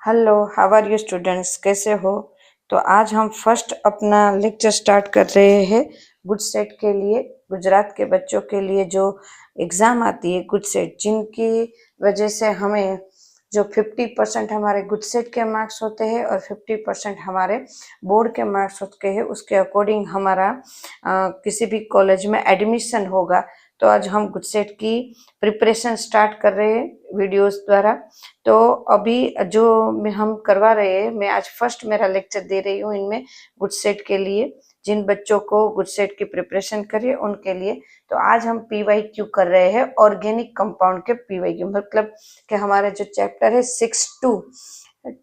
Hello, how are you students? कैसे हो? तो आज हम फर्स्ट अपना लेक्चर स्टार्ट कर रहे हैं गुड सेट के लिए। गुजरात के बच्चों के लिए जो एग्ज़ाम आती है गुड सेट, जिनकी वजह से हमें जो 50% हमारे गुड सेट के मार्क्स होते हैं और 50% हमारे बोर्ड के मार्क्स होते हैं, उसके अकॉर्डिंग हमारा किसी भी कॉलेज में एडमिशन होगा। तो आज हम गुड सेट की प्रिपरेशन स्टार्ट कर रहे हैं वीडियोस द्वारा। तो अभी जो हम करवा रहे हैं, मैं आज फर्स्ट मेरा लेक्चर दे रही हूँ इनमें गुड सेट के लिए, जिन बच्चों को गुड सेट की प्रिपरेशन करिए उनके लिए। तो आज हम PYQ कर रहे हैं, ऑर्गेनिक कंपाउंड के PYQ, मतलब कि हमारे जो चैप्टर है 6 to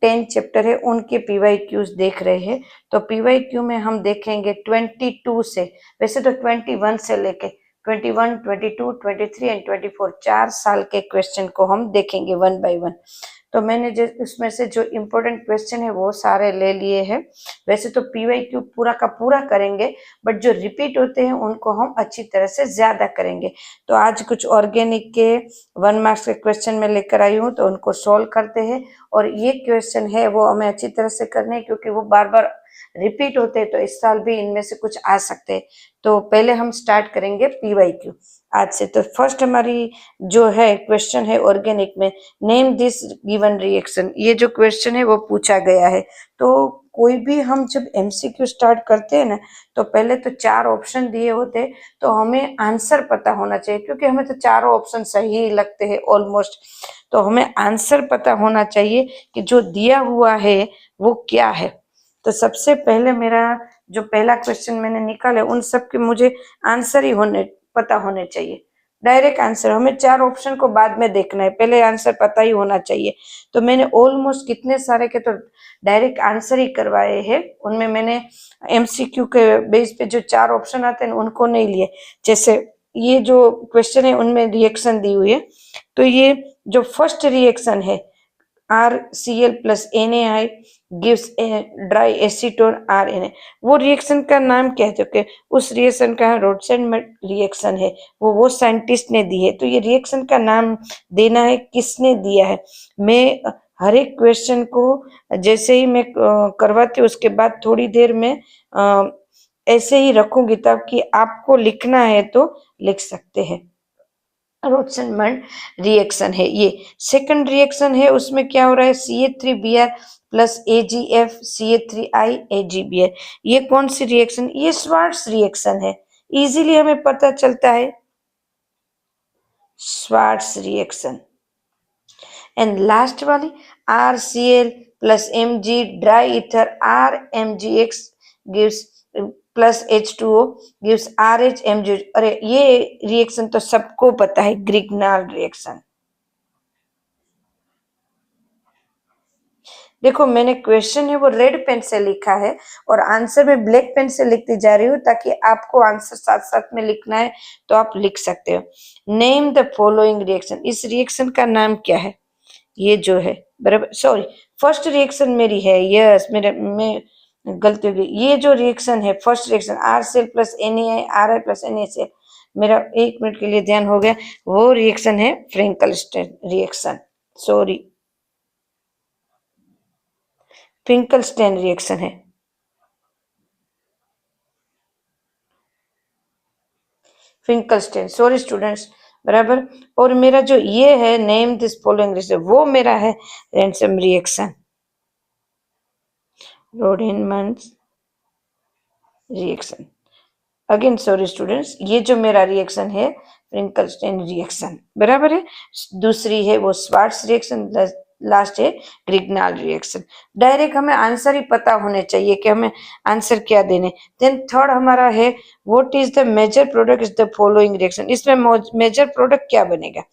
10 चैप्टर है उनके PYQs देख रहे हैं। तो PYQ में हम देखेंगे 22 से, वैसे तो 21 से लेके 21, 22, 23 एंड 24 4 साल के क्वेश्चन को हम देखेंगे वन बाय वन। तो मैंने जो उसमें से जो इम्पोर्टेंट क्वेश्चन है वो सारे ले लिए हैं। वैसे तो PYQ पूरा का पूरा करेंगे, बट जो रिपीट होते हैं उनको हम अच्छी तरह से ज्यादा करेंगे। तो आज कुछ ऑर्गेनिक के 1 मार्क्स के क्वेश्चन में लेकर आई हूँ, तो उनको सोल्व करते हैं। और ये क्वेश्चन है वो हमें अच्छी तरह से करने हैं, क्योंकि वो बार बार रिपीट होते हैं, तो इस साल भी इनमें से कुछ आ सकते हैं। तो पहले हम स्टार्ट करेंगे PYQ आज से। तो फर्स्ट हमारी जो है क्वेश्चन है ऑर्गेनिक में, नेम दिस गिवन रिएक्शन। ये जो क्वेश्चन है वो पूछा गया है। तो कोई भी हम जब MCQ स्टार्ट करते हैं ना, तो पहले तो 4 ऑप्शन दिए होते हैं, तो हमें आंसर पता होना चाहिए, क्योंकि हमें तो चारों ऑप्शन सही लगते हैं ऑलमोस्ट। तो हमें आंसर पता होना चाहिए कि जो दिया हुआ है वो क्या है। तो सबसे पहले मेरा जो पहला क्वेश्चन मैंने निकाले, उन सब के मुझे आंसर ही पता होने चाहिए। डायरेक्ट आंसर, हमें 4 ऑप्शन को बाद में देखना है, पहले आंसर पता ही होना चाहिए। तो मैंने ऑलमोस्ट कितने सारे के तो डायरेक्ट आंसर ही करवाए हैं। उनमें मैंने MCQ के बेस पे जो 4 ऑप्शन आते हैं उनको नहीं लिए। जैसे ये जो क्वेश्चन है उनमें रिएक्शन दी हुई है, तो ये जो फर्स्ट रिएक्शन है RCl plus NaI gives a dry acetone RNA, वो रिएक्शन का नाम क्या है? जो कि उस रिएक्शन का रोडसेंड रिएक्शन है, वो साइंटिस्ट ने दी है। तो ये रिएक्शन का नाम देना है, किसने दिया है। मैं हर एक क्वेश्चन को जैसे ही मैं करवाती हूँ, उसके बाद थोड़ी देर में ऐसे ही रखूंगी, ताकि आपको लिखना है तो लिख सकते हैं। रोडसेंड रिएक्शन है ये। सेकंड रिएक्शन है, उसमें क्या हो रहा है, CH3Br plus AgF CH3I AgBr। ये कौन सी रिएक्शन? ये स्वार्ट्स रिएक्शन है, इजीली हमें पता चलता है, स्वार्ट्स रिएक्शन। एंड लास्ट वाली RCl plus Mg dry ether RMgX gives plus H2O gives RHMG। अरे ये रिएक्शन तो सबको पता है, ग्रिग्नाल रिएक्शन। देखो मैंने क्वेश्चन है वो रेड पेन से लिखा है और आंसर में ब्लैक पेन से लिखती जा रही हूँ, ताकि आपको आंसर साथ साथ में लिखना है तो आप लिख सकते हो। नेम द फॉलोइंग रिएक्शन, इस रिएक्शन का नाम क्या है? ये जो है, बराबर, सॉरी फर्स्ट रिएक्शन मेरी है, यस मेरे में गलती हो गई। ये जो रिएक्शन है first reaction RCl plus NaI RI plus NaCl, मेरा 1 मिनट के लिए ध्यान हो गया, वो रिएक्शन है फ्रेंकलस्टेन रिएक्शन, सॉरी फ्रिंकलस्टेन रिएक्शन है। फ्रिंकलस्टेन, सॉरी स्टूडेंट्स, बराबर। और मेरा जो ये है नेम दिस फॉलोइंग रिएक्शन, वो मेरा है रैंसम रिएक्शन, रोडेनमंस रिएक्शन। अगेन सॉरी स्टूडेंट्स, ये जो मेरा रिएक्शन है फ्रिंकलस्टेन रिएक्शन, बराबर है। दूसरी है वो स्वार्ट्स रिएक्शन, लास्ट है ग्रिग्नाल रिएक्शन। डायरेक्ट हमें आंसर ही पता होने चाहिए कि हमें आंसर क्या देने। देन थर्ड हमारा है what is the major product is the following reaction. इसमें मेजर प्रोडक्ट क्या बनेगा?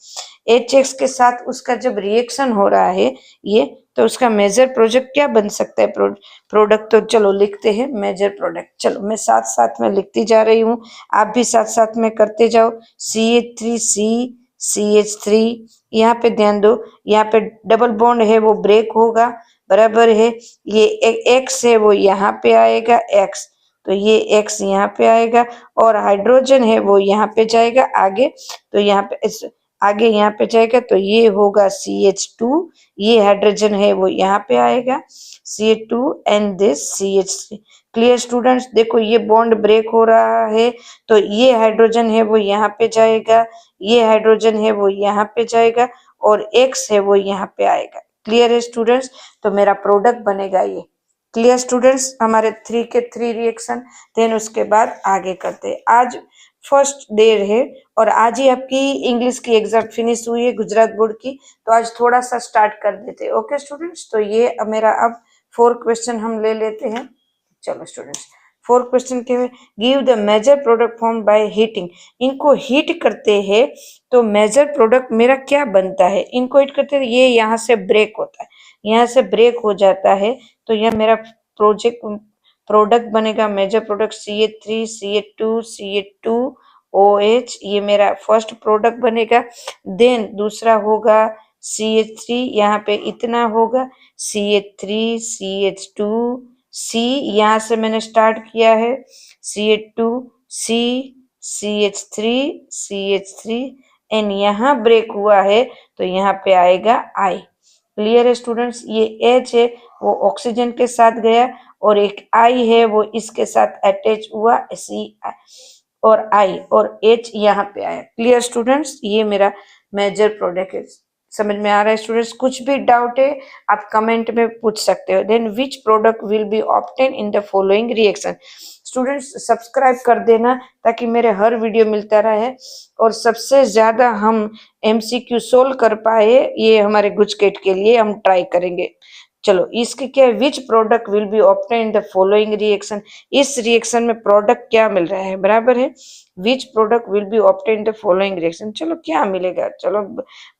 HX के साथ उसका जब रिएक्शन हो रहा है ये, तो उसका मेजर प्रोडक्ट क्या बन सकता है? प्रोडक्ट तो चलो लिखते हैं मेजर प्रोडक्ट। चलो मैं साथ साथ में लिखती जा रही हूँ, आप भी साथ साथ में करते जाओ। CH3C CH3, यहाँ पे ध्यान दो, यहाँ पे डबल बॉन्ड है वो ब्रेक होगा, बराबर है। ये X है वो यहाँ पे आएगा X, तो ये X यहाँ पे आएगा, और हाइड्रोजन है वो यहाँ पे जाएगा आगे, तो यहाँ पे आगे यहाँ पे जाएगा तो ये होगा CH2, ये हाइड्रोजन है वो यहाँ पे आएगा CH2 and this CH3। Clear students, देखो ये बॉन्ड ब्रेक हो रहा है तो ये हाइड्रोजन है वो यहाँ पे जाएगा, ये हाइड्रोजन है वो यहाँ पे जाएगा और X है वो यहाँ पे आएगा। क्लियर है स्टूडेंट्स, तो मेरा प्रोडक्ट बनेगा ये। क्लियर स्टूडेंट्स, हमारे 3 के 3 रिएक्शन, देन उसके बाद आगे करते हैं। आज फर्स्ट डे है और आज ही आपकी इंग्लिश की एग्जाम फिनिश हुई है गुजरात बोर्ड की, तो आज थोड़ा सा स्टार्ट कर देते हैं। ओके स्टूडेंट्स, तो ये मेरा अब 4 क्वेश्चन हम ले लेते हैं। चलो स्टूडेंट्स, 4 क्वेश्चन के give the major product form by heating. इनको हीट करते हैं तो मेजर प्रोडक्ट मेरा क्या बनता है, इनको हीट करते हैं ये यहाँ से ब्रेक होता है, यहाँ से ब्रेक हो जाता है तो यह मेरा प्रोडक्ट बनेगा major product CH3 CH2 CH2 OH, ये मेरा फर्स्ट प्रोडक्ट बनेगा। देन दूसरा होगा CH3, यहाँ पे इतना होगा CH3 CH2 C, यहाँ से मैंने स्टार्ट किया है CH2 C CH3 CH3 and यहाँ ब्रेक हुआ है तो यहाँ पे आएगा I। क्लियर है स्टूडेंट्स, ये H है वो ऑक्सीजन के साथ गया और एक I है वो इसके साथ अटैच हुआ C और I और H यहाँ पे आया। क्लियर स्टूडेंट्स, ये मेरा मेजर प्रोडक्ट है। समझ में आ रहा है स्टूडेंट्स? कुछ भी डाउट है आप कमेंट में पूछ सकते हो। Then which product will be obtain in the following reaction. Students subscribe कर देना ताकि मेरे हर वीडियो मिलता रहे और सबसे ज्यादा हम MCQ सोल्व कर पाए, ये हमारे गुजकेट के लिए हम ट्राई करेंगे। चलो इसके क्या है, विच product will be obtain in the following reaction, इस रिएक्शन में प्रोडक्ट क्या मिल रहा है, बराबर है विच product will be obtain in the following reaction. चलो क्या मिलेगा, चलो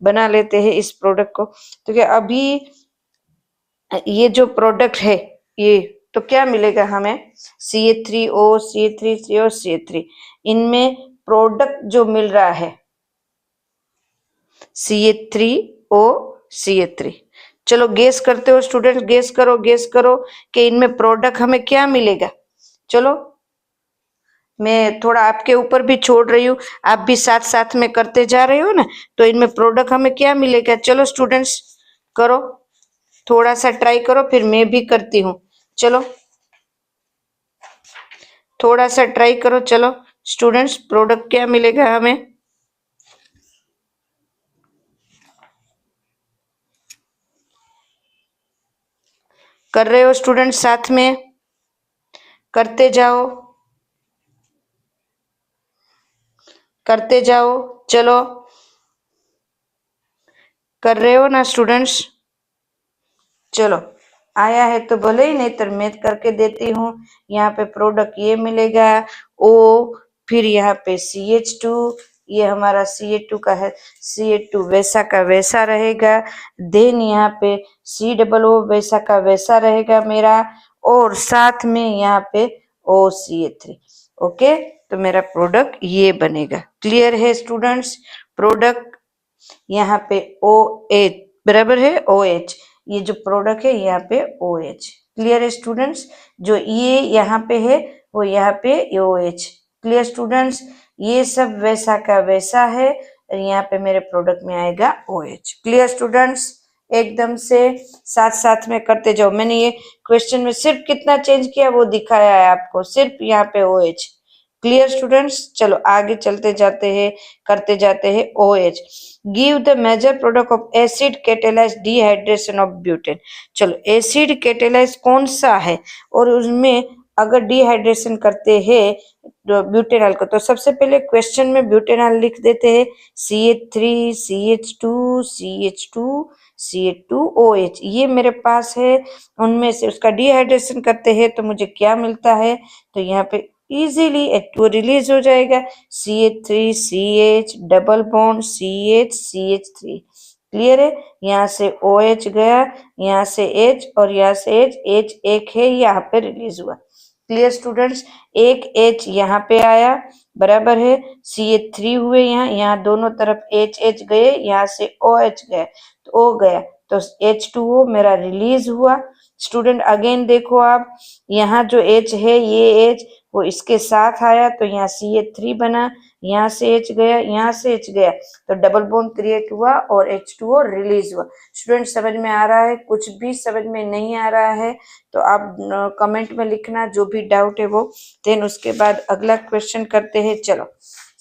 बना लेते हैं इस प्रोडक्ट को। तो क्या अभी ये जो प्रोडक्ट है ये तो क्या मिलेगा हमें CH3O CH3CO CH3, इनमें प्रोडक्ट जो मिल रहा है CH3O CH3। चलो गेस करते हो स्टूडेंट, गेस करो कि इनमें प्रोडक्ट हमें क्या मिलेगा। चलो मैं थोड़ा आपके ऊपर भी छोड़ रही हूँ, आप भी साथ साथ में करते जा रहे हो ना, तो इनमें प्रोडक्ट हमें क्या मिलेगा। चलो स्टूडेंट्स करो, थोड़ा सा ट्राई करो फिर मैं भी करती हूँ। चलो थोड़ा सा ट्राई करो। चलो स्टूडेंट्स प्रोडक्ट क्या मिलेगा हमें, कर रहे हो स्टूडेंट, साथ में करते जाओ। चलो कर रहे हो ना स्टूडेंट्स, चलो आया है तो भले ही, नहीं तो मैं करके देती हूँ। यहाँ पे प्रोडक्ट ये मिलेगा O, फिर यहाँ पे CH2, ये हमारा CH2 का है, CH2 वैसा का वैसा रहेगा। देन यहाँ पे COO वैसा का वैसा रहेगा मेरा, और साथ में यहाँ पे OCH3। ओके, तो मेरा प्रोडक्ट ये बनेगा। क्लियर है स्टूडेंट्स, प्रोडक्ट यहाँ पे OH बराबर है OH, ये जो प्रोडक्ट है यहाँ पे OH। क्लियर है स्टूडेंट्स, जो ये यहाँ पे है वो यहाँ पे OH। क्लियर स्टूडेंट्स, ये सब वैसा का वैसा है और यहाँ पे मेरे प्रोडक्ट में आएगा OH। क्लियर स्टूडेंट्स, एकदम से साथ साथ में करते जाओ। मैंने ये क्वेश्चन में सिर्फ कितना चेंज किया वो दिखाया है आपको, सिर्फ यहाँ पे OH। क्लियर स्टूडेंट्स, चलो आगे चलते जाते हैं, करते जाते हैं OH। Give the major product of acid catalyse dehydration of butane. चलो एसिड कैटेलाइज कौन सा है और उसमें अगर डिहाइड्रेशन करते हैं ब्यूटेनॉल को, तो सबसे पहले क्वेश्चन में ब्यूटेनॉल लिख देते हैं CH3 CH2 CH2 CH2OH, ये मेरे पास है। उनमें से उसका डिहाइड्रेशन करते हैं तो मुझे क्या मिलता है, तो यहाँ पे इजीली H2O रिलीज हो जाएगा, CH3 CH double bond CH CH3। Clear है, यहाँ से OH गया, यहाँ से H और यहाँ से H एक है यहाँ पे रिलीज हुआ। क्लियर स्टूडेंट्स, एक H यहाँ पे आया, बराबर है CH3 हुए, यहाँ दोनों तरफ H गए, यहाँ से OH गया तो O गया, तो H2O मेरा रिलीज हुआ। स्टूडेंट अगेन देखो आप, यहाँ जो H है ये H वो इसके साथ आया तो यहाँ CH3 बना, यहाँ से H गया, यहाँ से H गया, तो डबल बॉन्ड क्रिएट हुआ और H2O रिलीज हुआ। स्टूडेंट समझ में आ रहा है? कुछ भी समझ में नहीं आ रहा है तो आप कमेंट में लिखना, जो भी डाउट है वो। देन उसके बाद अगला क्वेश्चन करते हैं। चलो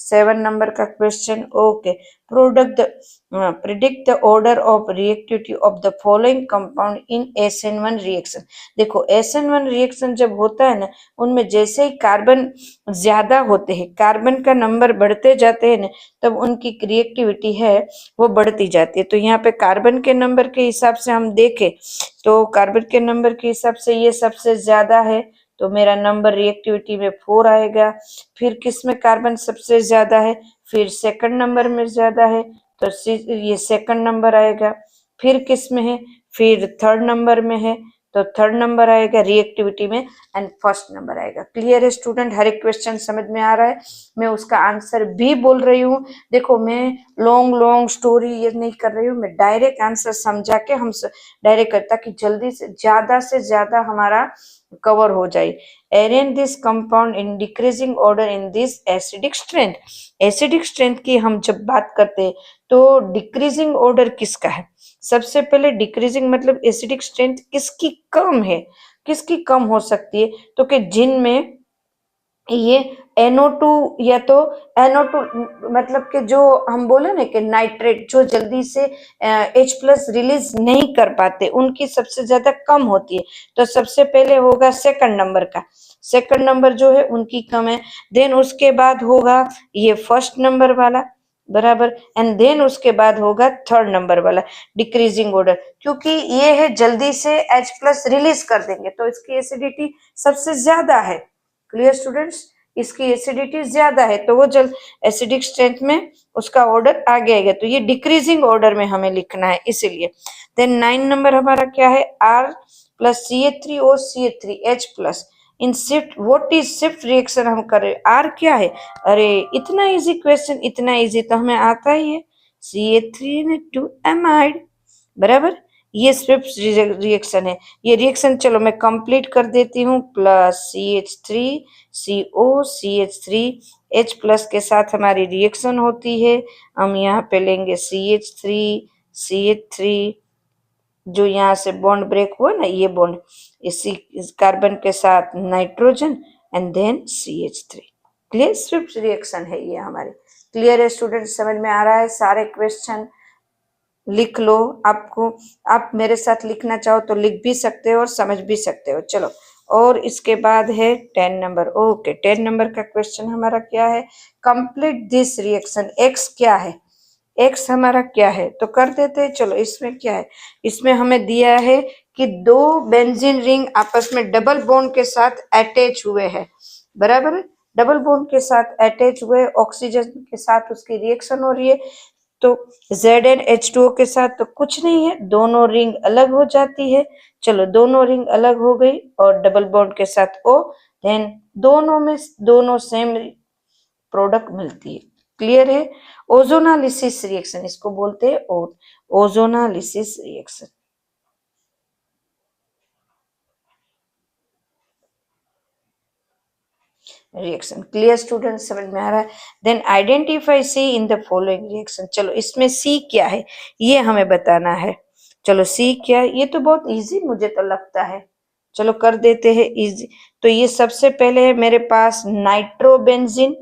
7 नंबर का question. Okay, predict the order of reactivity of the following compound in SN1 reaction. देखो SN1 रिएक्शन जब होता है ना, उनमें जैसे ही कार्बन ज्यादा होते हैं, कार्बन का नंबर बढ़ते जाते हैं ना, तब उनकी रिएक्टिविटी है वो बढ़ती जाती है। तो यहाँ पे कार्बन के नंबर के हिसाब से हम देखें तो कार्बन के नंबर के हिसाब से ये सबसे ज्यादा है, तो मेरा नंबर रिएक्टिविटी में 4 आएगा। फिर किस में कार्बन सबसे ज्यादा है? फिर सेकंड नंबर में ज्यादा है, तो ये सेकंड नंबर आएगा। फिर किस में है? फिर थर्ड नंबर में है, तो थर्ड नंबर आएगा रिएक्टिविटी में, एंड फर्स्ट नंबर आएगा। क्लियर है स्टूडेंट? हर एक क्वेश्चन समझ में आ रहा है? मैं उसका आंसर भी बोल रही हूँ। देखो मैं लॉन्ग स्टोरी ये नहीं कर रही हूँ, मैं डायरेक्ट आंसर समझा के हम डायरेक्ट करता कि जल्दी से ज्यादा हमारा कवर हो जाए। Arrange this compound in decreasing order in this acidic strength. Acidic strength की हम जब बात करते हैं तो डिक्रीजिंग ऑर्डर किसका है? सबसे पहले डिक्रीजिंग मतलब एसिडिक स्ट्रेंथ किसकी कम है, किसकी कम हो सकती है? तो कि जिनमें ये NO2 या तो NO2 मतलब कि जो हम बोले ना कि नाइट्रेट जो जल्दी से H+ रिलीज नहीं कर पाते, उनकी सबसे ज्यादा कम होती है। तो सबसे पहले होगा सेकंड नंबर का, सेकंड नंबर जो है उनकी कम है। देन उसके बाद होगा ये फर्स्ट नंबर वाला, बराबर, एंड देन उसके बाद होगा थर्ड नंबर वाला डिक्रीजिंग ऑर्डर, क्योंकि ये है जल्दी से H+ रिलीज कर देंगे तो इसकी एसिडिटी सबसे ज्यादा है। Clear students? इसकी एसिडिटी ज्यादा है तो वो जल्द एसिडिक स्ट्रेंथ में उसका ऑर्डर आगे आएगा, तो ये डिक्रीजिंग ऑर्डर में हमें लिखना है इसीलिए। देन 9 नंबर हमारा क्या है? R+CH3OCH3H+ in shift, what is shift reaction हम कर रहे हैं। आर क्या है? अरे इतना इजी क्वेश्चन, इतना इजी तो हमें आता ही है। CH3 2 एमाइड, बराबर, ये स्विफ्ट रिएक्शन है। ये रिएक्शन चलो मैं कंप्लीट कर देती हूँ। +CH3COCH3H+ के साथ हमारी रिएक्शन होती है। हम यहाँ पे लेंगे CH3 जो यहाँ से बॉन्ड ब्रेक हुआ ना, ये बॉन्ड इस कार्बन के साथ nitrogen and then CH3। Clear? Swift reaction है ये हमारी। क्लियर है स्टूडेंट? समझ में आ रहा है? सारे क्वेश्चन लिख लो। आपको, आप मेरे साथ लिखना चाहो तो लिख भी सकते हो और समझ भी सकते हो। चलो, और इसके बाद है 10 नंबर। ओके, 10 नंबर का क्वेश्चन हमारा क्या है? Complete this reaction. एक्स क्या है? एक्स हमारा क्या है? तो कर देते हैं। चलो इसमें क्या है? इसमें हमें दिया है कि 2 बेंजीन रिंग आपस में डबल बॉन्ड के साथ अटैच हुए हैं, बराबर है? डबल बॉन्ड के साथ अटैच हुए, ऑक्सीजन के साथ उसकी रिएक्शन हो रही है। तो ZnH2O के साथ तो कुछ नहीं है, दोनों रिंग अलग हो जाती है। चलो दोनों रिंग अलग हो गई और डबल बॉन्ड के साथ O, देन दोनों सेम प्रोडक्ट मिलती है। क्लियर है? ओजोनालिसिस रिएक्शन इसको बोलते हैं, ozonolysis reaction. Reaction clear student? समझ में आ रहा है? Then identify C in the following reaction. चलो इसमें सी क्या है ये हमें बताना है। चलो सी क्या है? ये तो बहुत इजी मुझे तो लगता है। चलो कर देते हैं इजी। तो ये सबसे पहले है मेरे पास नाइट्रोबेंजीन।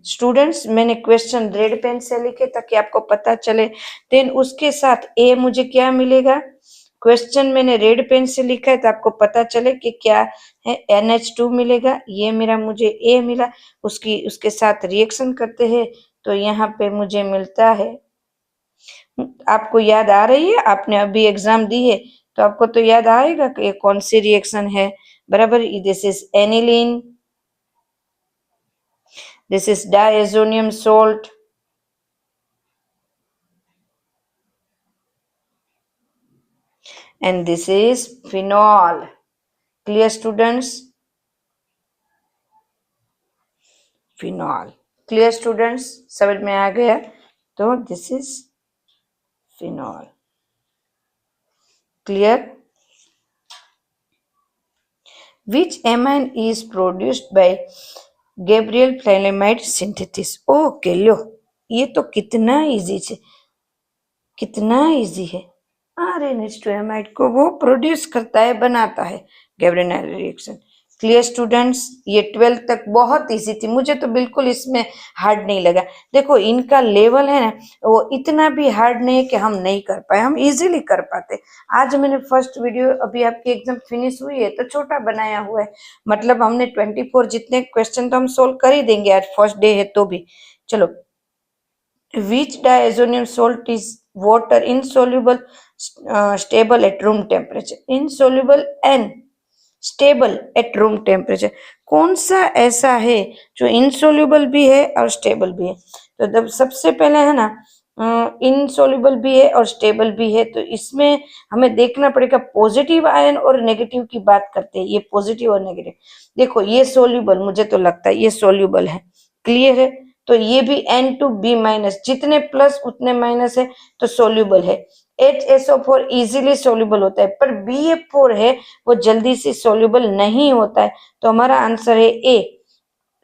स्टूडेंट्स मैंने क्वेश्चन रेड पेन से लिखे ताकि आपको पता चले। देन उसके साथ ए मुझे क्या मिलेगा? क्वेश्चन मैंने रेड पेन से लिखा है तो आपको पता चले कि क्या है। NH2 मिलेगा, ये मेरा मुझे ए मिला। उसके साथ रिएक्शन करते हैं तो यहाँ पे मुझे मिलता है, आपको याद आ रही है? आपने अभी एग्जाम दी है तो आपको तो याद आएगा कि ये कौन सी रिएक्शन है, बराबर। This is aniline, this is diazonium salt, and this is phenol. Clear students? Phenol. Clear students? समझ में आ गया? तो this is phenol. Clear? Which amine is produced by Gabriel phthalimide synthesis. Okay लो, ये तो कितना इजी है, कितना इजी है। RNH2 को वो प्रोड्यूस करता है, बनाता है गैब्रियल रिएक्शन। क्लियर स्टूडेंट्स, ये 12th तक बहुत इजी थी, मुझे तो बिल्कुल इसमें हार्ड नहीं लगा। देखो इनका लेवल है ना, वो इतना भी हार्ड नहीं है कि हम नहीं कर पाए, हम इजीली कर पाते। आज मैंने फर्स्ट वीडियो, अभी आपकी एग्जाम फिनिश हुई है तो छोटा बनाया हुआ है, मतलब हमने 24 जितने क्वेश्चन तो हम सोल्व कर ही देंगे, आज फर्स्ट डे है तो भी। चलो, which diazonium salt is water insoluble, stable at room temperature? Insoluble and stable at room temperature, कौन सा ऐसा है जो इनसोल्यूबल भी है और स्टेबल भी है? तो जब सबसे पहले है ना, इनसोल्यूबल भी है और स्टेबल भी है, तो इसमें हमें देखना पड़ेगा पॉजिटिव आयन और नेगेटिव की बात करते हैं, ये पॉजिटिव और नेगेटिव। देखो ये सोल्यूबल, मुझे तो लगता है ये सोल्यूबल है। क्लियर है? तो ये भी N2B-, जितने प्लस उतने माइनस है तो सोल्यूबल है। HSO4 इजीली सोल्यूबल होता है, पर BF4 है वो जल्दी से सोल्यूबल नहीं होता है। तो हमारा आंसर है ए,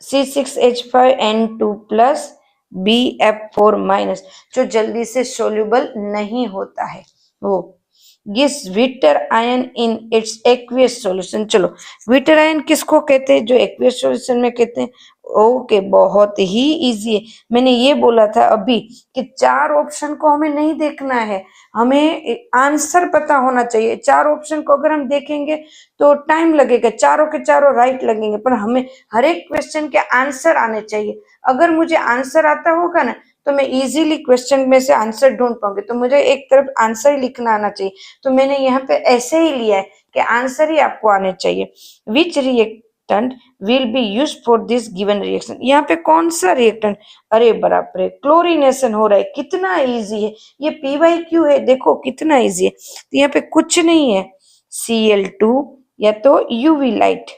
C6H5N2+ BF4-, जो जल्दी से सोल्यूबल नहीं होता है वो। Gives zwitter ion in its aqueous solution. चलो, विटर आयन किसको कहते हैं? जो एक्वियस सॉल्यूशन में कहते हैं। ओके, बहुत ही इजी है। मैंने ये बोला था अभी कि 4 ऑप्शन को हमें नहीं देखना है, हमें आंसर पता होना चाहिए। 4 ऑप्शन को अगर हम देखेंगे तो टाइम लगेगा, चारों के चारों राइट लगेंगे, पर हमें हर एक क्वेश्चन के आंसर आने चाहिए। अगर मुझे आंसर आता होगा ना तो मैं इजीली क्वेश्चन में से आंसर ढूंढ पाऊंगी। तो मुझे एक तरफ आंसर ही लिखना आना चाहिए, तो मैंने यहाँ पे ऐसे ही लिया है कि आंसर ही आपको आने चाहिए। Which reactant will be used for this given reaction? यहाँ पे कौन सा रिएक्टेंट? अरे बराबर है, क्लोरीनेशन हो रहा है। कितना इजी है, ये PYQ है, देखो कितना इजी है। तो यहाँ पे कुछ नहीं है, Cl2 या तो UV लाइट।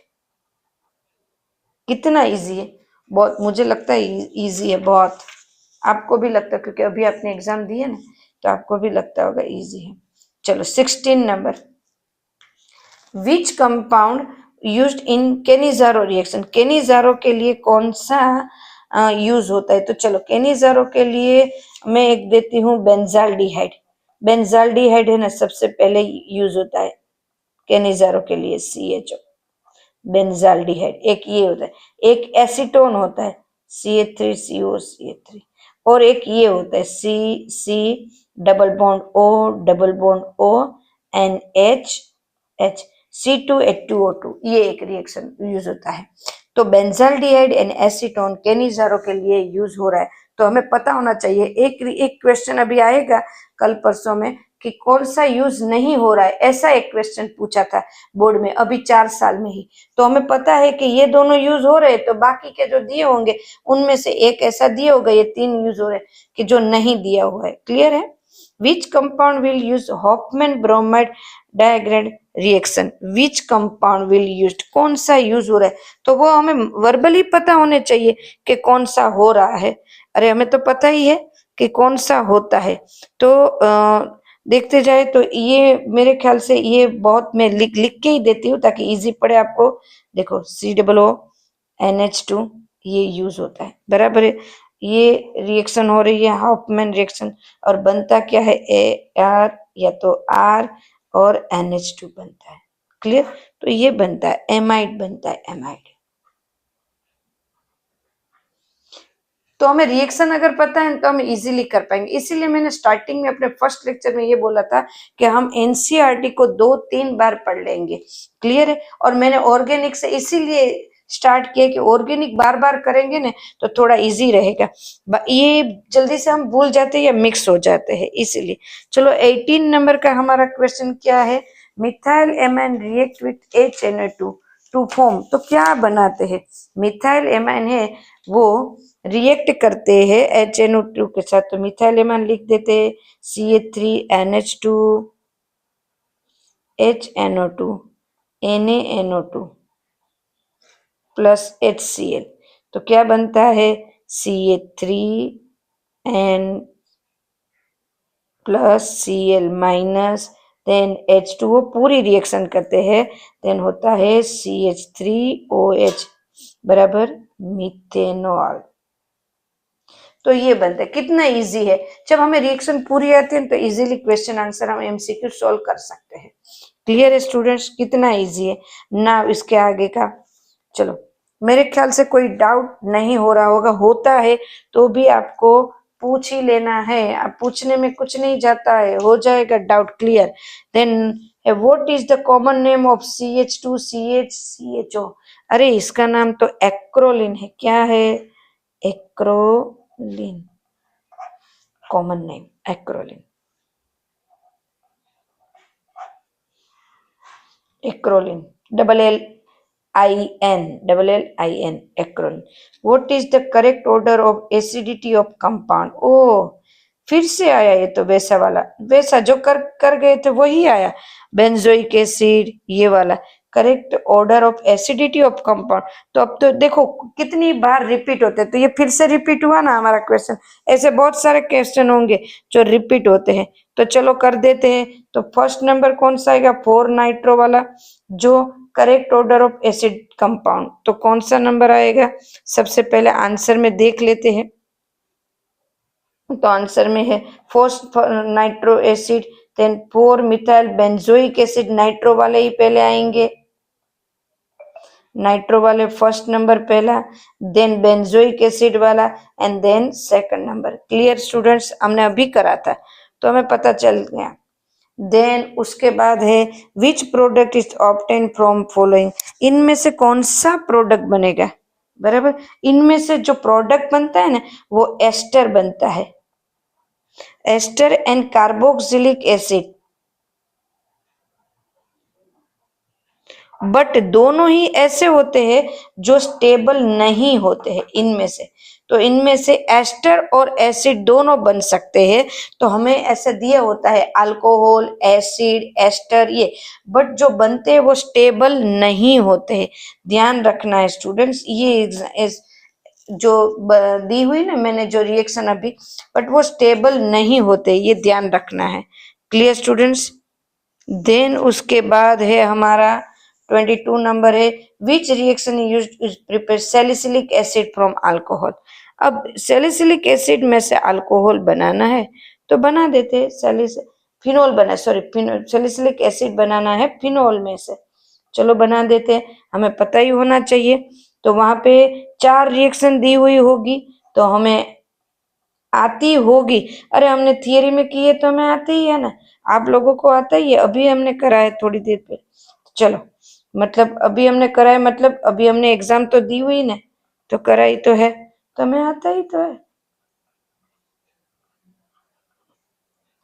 कितना इजी है, बहुत, मुझे लगता है इजी है बहुत। आपको भी लगता है, क्योंकि अभी आपने एग्जाम दिए ना, तो आपको भी लगता होगा इजी है। चलो 16 number, which compound used in Cannizzaro reaction? Cannizzaro के लिए कौन सा यूज होता है? तो चलो, केनिजारो के लिए मैं एक देती हूँ बेंजाल्डिहाइड। बेंजाल्डिहाइड है ना, सबसे पहले यूज होता है केनिजारो के लिए, CHO बेंजाल्डिहाइड। एक ये होता है, एक एसीटोन होता है CH3COCH3, और एक ये होता है C double bond O NH C2H2O2, ये एक रिएक्शन यूज होता है। तो बेंजाल्डिहाइड एंड एसीटोन केनिजारो के लिए यूज हो रहा है, तो हमें पता होना चाहिए। एक क्वेश्चन अभी आएगा कल परसों में कि कौन सा यूज नहीं हो रहा है, ऐसा एक क्वेश्चन पूछा था बोर्ड में अभी 4 साल में ही। तो हमें पता है कि ये दोनों यूज हो रहे हैं, तो बाकी के जो दिए होंगे उनमें से एक ऐसा दिए होगा, ये 3 यूज हो रहे हैं कि जो नहीं दिया हुआ है। क्लियर है? Which compound will use Hofmann bromamide degradation reaction? Which compound will used, कौन सा यूज हो रहा है? तो वो हमें वर्बली पता होने चाहिए कि कौन सा हो रहा है। अरे हमें तो पता ही है कि कौन सा होता है। तो देखते जाए तो ये मेरे ख्याल से ये बहुत मैं लिख के ही देती हूँ ताकि इजी पड़े आपको। देखो COONH2 ये यूज होता है, बराबर है। ये रिएक्शन हो रही है हॉफमैन रिएक्शन, और बनता क्या है? AR या तो R और NH2 बनता है। क्लियर? तो ये बनता है एमाइड, बनता है एमाइड। तो हमें रिएक्शन अगर पता है तो हम इजीली कर पाएंगे। इसीलिए मैंने स्टार्टिंग में अपने फर्स्ट लेक्चर में ये बोला था कि हम NCERT को 2-3 बार पढ़ लेंगे। क्लियर है? और मैंने ऑर्गेनिक से इसीलिए स्टार्ट किया कि ऑर्गेनिक बार बार करेंगे ना तो थोड़ा इजी रहेगा, ये जल्दी से हम भूल जाते हैं या मिक्स हो जाते हैं, इसीलिए। चलो 18 नंबर का हमारा क्वेश्चन क्या है? Methyl amine react with HNO2 to form, तो क्या बनाते हैं? मिथाइल एमाइन है वो रिएक्ट करते हैं HNO2 के साथ, तो मिथाइल एमाइन लिख देते हैं CH3NH2 HNO2 NaNO2 plus HCl, तो क्या बनता है? CH3N plus Cl minus then H2O पूरी रिएक्शन करते हैं, देन होता है CH3OH बराबर मिथेनॉल। तो ये बनता है। कितना इजी है, जब हमें रिएक्शन पूरी आती है तो इजीली क्वेश्चन आंसर हम एमसीक्यू सॉल्व कर सकते हैं। क्लियर है स्टूडेंट्स, कितना इजी है ना। इसके आगे का चलो, मेरे ख्याल से कोई डाउट नहीं हो रहा होगा, होता है तो भी आपको पूछ ही लेना है, आप पूछने में कुछ नहीं जाता है, हो जाएगा doubt clear. Then what is the common name of CH2CH CHO? अरे इसका नाम तो एक्रोलिन है। क्या है? Acrolein, common name acrolein. Acrolein, LLIN, acrolein. What is the correct order of acidity of compound? ओ फिर से आया ये तो, वैसा वाला, वैसा जो कर गए थे वही आया। बेंजोइक एसिड, ये वाला correct order of acidity of compound. तो अब तो देखो कितनी बार रिपीट होते हैं, तो ये फिर से रिपीट हुआ ना हमारा क्वेश्चन। ऐसे बहुत सारे क्वेश्चन होंगे जो रिपीट होते हैं, तो चलो कर देते हैं। तो फर्स्ट नंबर कौन सा आएगा? 4 नाइट्रो वाला, जो correct order of acid compound. तो कौन सा नंबर आएगा? सबसे पहले आंसर में देख लेते हैं। तो आंसर में है 4 nitro acid, then 4 methyl benzoic acid, nitro वाले ही पहले आएंगे, नाइट्रो वाले फर्स्ट नंबर पहला, देन बेंजोइक एसिड वाला, and then second number. Clear students, हमने अभी करा था तो हमें पता चल गया। देन उसके बाद है which product is obtain from following? इनमें से कौन सा प्रोडक्ट बनेगा? बराबर, इनमें से जो प्रोडक्ट बनता है ना वो एस्टर बनता है, ester and carboxylic acid. But दोनों ही ऐसे होते हैं जो स्टेबल नहीं होते हैं इनमें से। तो इनमें से एस्टर और एसिड दोनों बन सकते हैं। तो हमें ऐसा दिया होता है अल्कोहल, एसिड, एस्टर, ये, बट जो बनते हैं वो स्टेबल नहीं होते हैं। ध्यान रखना है स्टूडेंट्स, ये जो दी हुई ना मैंने जो रिएक्शन अभी, बट वो स्टेबल नहीं होते, ये ध्यान रखना है। Clear students? देन उसके बाद है हमारा 22 नंबर है which reaction used prepare salicylic acid from alcohol. अब सैलिसिलिक एसिड में से अल्कोहल बनाना है तो बना देते, फिनोल बना, सॉरी सैलिसिलिक एसिड बनाना है फिनोल में से, चलो बना देते, हमें पता ही होना चाहिए। तो वहां पे 4 रिएक्शन दी हुई होगी तो हमें आती होगी। अरे हमने थियरी में की है तो हमें आती ही है ना, आप लोगों को आता ही है, अभी हमने करा है थोड़ी देर पे। चलो, मतलब अभी हमने करा है, मतलब अभी हमने एग्जाम तो दी हुई ना, तो करा ही तो है, तो हमें आता ही तो है।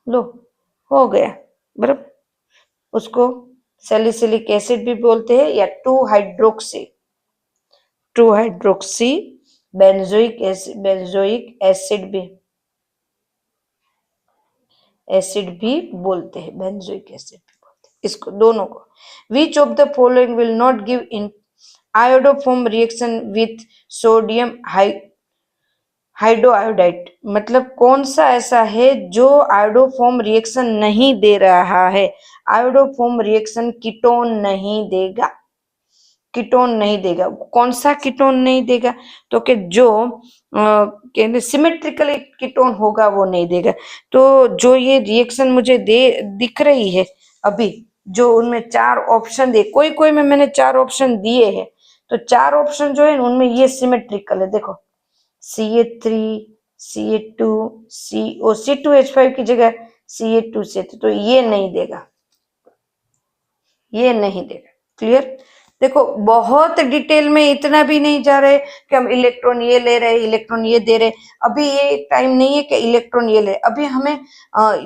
लो, हो गया बराबर। उसको सैलिसिलिक एसिड भी बोलते हैं या 2 हाइड्रोक्सी बेंजोइक एसिड भी बोलते हैं, बेंजोइक एसिड भी बोलते हैं इसको, दोनों को। Which of the following will not give in iodoform reaction with sodium hydroiodide? मतलब कौन सा ऐसा है जो आयोडोफॉर्म रिएक्शन नहीं दे रहा है? आयोडोफॉर्म रिएक्शन कीटोन नहीं देगा, कीटोन नहीं देगा। कौन सा कीटोन नहीं देगा? तो कि जो कहते सिमेट्रिकली कीटोन होगा वो नहीं देगा। तो जो ये रिएक्शन मुझे दिख रही है अभी, जो उनमें 4 ऑप्शन दे, कोई कोई में मैंने 4 ऑप्शन दिए हैं, तो 4 ऑप्शन जो है उनमें ये सिमेट्रिकल है। देखो CH3, CH2, C2H5 की जगह CH2 तो ये नहीं देगा, ये नहीं देगा। क्लियर? देखो बहुत डिटेल में इतना भी नहीं जा रहे कि हम इलेक्ट्रॉन ये ले रहे, इलेक्ट्रॉन ये दे रहे, अभी ये टाइम नहीं है कि इलेक्ट्रॉन ये ले। अभी हमें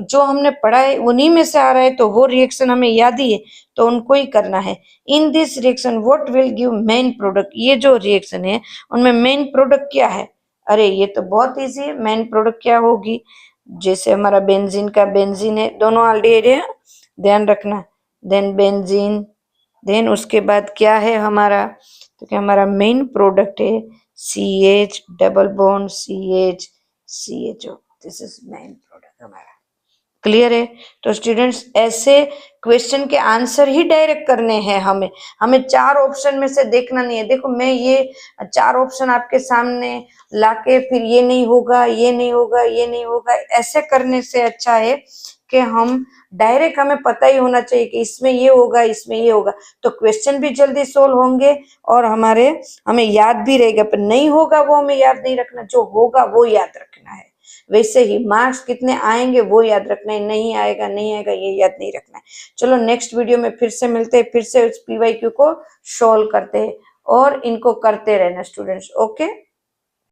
जो हमने पढ़ा है उन्हीं में से आ रहा है, तो वो रिएक्शन हमें याद ही है तो उनको ही करना है। In this reaction what will give main product? ये जो रिएक्शन है उनमें मेन प्रोडक्ट क्या है? अरे ये तो बहुत ईजी है, मेन प्रोडक्ट क्या होगी? जैसे हमारा बेंजीन का बेंजीन है, दोनों ऑलरेडी है, ध्यान रखना। देन बेंजीन, देन उसके बाद क्या है हमारा? तो क्या हमारा मेन प्रोडक्ट है CH double bond CH CHO, this is main product हमारा। क्लियर है? तो स्टूडेंट्स ऐसे क्वेश्चन के आंसर ही डायरेक्ट करने हैं हमें 4 ऑप्शन में से देखना नहीं है। देखो मैं ये 4 ऑप्शन आपके सामने लाके फिर ये नहीं होगा, ये नहीं होगा, ये नहीं होगा, ऐसे करने से अच्छा है कि हम डायरेक्ट, हमें पता ही होना चाहिए कि इसमें ये होगा, इसमें ये होगा, तो क्वेश्चन भी जल्दी सोल्व होंगे और हमें याद भी रहेगा। पर नहीं होगा वो हमें याद नहीं रखना, जो होगा वो याद रखना है। वैसे ही मार्क्स कितने आएंगे वो याद रखना है, नहीं आएगा ये याद नहीं रखना है। चलो नेक्स्ट वीडियो में फिर से मिलते हैं, फिर से उस PYQ को सोल्व करते हैं और इनको करते रहना स्टूडेंट्स। ओके।